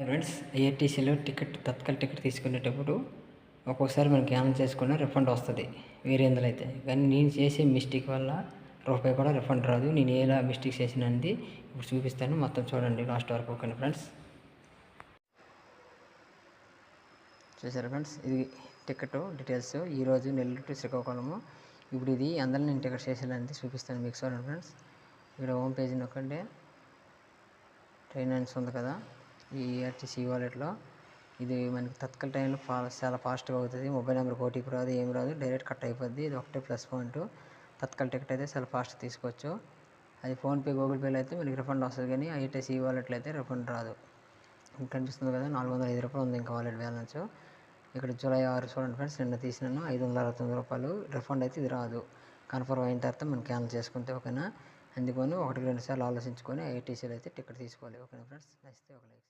Friends, ఐఆర్టీసీలో Tatkal ticket తీసుకునేటప్పుడు ఒక్కోసారి మనం క్యాన్సిల్ చేసుకున్న రిఫండ్ వస్తుంది వేరే అయితే. కానీ నేను చేసే మిస్టేక్ వల్ల రూపాయి కూడా రిఫండ్ రాదు. నేను ఎలా మిస్టేక్ చేసినది ఇప్పుడు చూపిస్తాను, మొత్తం చూడండి లాస్ట్ వరకు. ఓకే ఫ్రెండ్స్, చూసారా ఫ్రెండ్స్, ఇది టికెట్ డీటెయిల్స్. ఈరోజు నెల్లూరు టు శ్రీకాకుళము. ఇప్పుడు ఇది అందరిని నేను టికెట్ చేసేది చూపిస్తాను మీకు. చూడండి ఫ్రెండ్స్, ఇక్కడ హోమ్ పేజీ నొక్కండి. ట్రైన్ ఆన్స్ ఉంది కదా, ఈ ఆర్టీసీ వాలెట్లో. ఇది మనకి తత్కాల్ టైంలో చాలా ఫాస్ట్గా అవుతుంది. మొబైల్ నెంబర్కి ఓటీపీ రాదు, ఏమి రాదు, డైరెక్ట్ కట్ అయిపోద్ది. ఇది ఒకటే ప్లస్ పాయింట్. తత్కాల్ టికెట్ అయితే చాలా ఫాస్ట్గా తీసుకోవచ్చు. అది ఫోన్పే, గూగుల్ పేలో అయితే మనకి రిఫండ్ వస్తుంది, కానీ ఐఆర్టీసీ వాలెట్లో అయితే రిఫండ్ రాదు. ఇంకా కనిపిస్తుంది కదా, 405 రూపాయలు ఉంది ఇంకా వాలెట్ బ్యాలెన్స్. ఇక్కడ జూలై 6 చూడండి ఫ్రెండ్స్, నిన్న తీసినాను 569 రూపాయలు. రిఫండ్ అయితే ఇది రాదు. కన్ఫర్మ్ అయిన తర్వాత మనం క్యాన్సిల్ చేసుకుంటే ఓకేనా. అందుకని 1-2 సార్లు ఆలోచించుకొని ఐఆర్టీసీలో అయితే టికెట్ తీసుకోవాలి. ఓకేనా ఫ్రెండ్స్, నచ్చితే ఒక లైక్.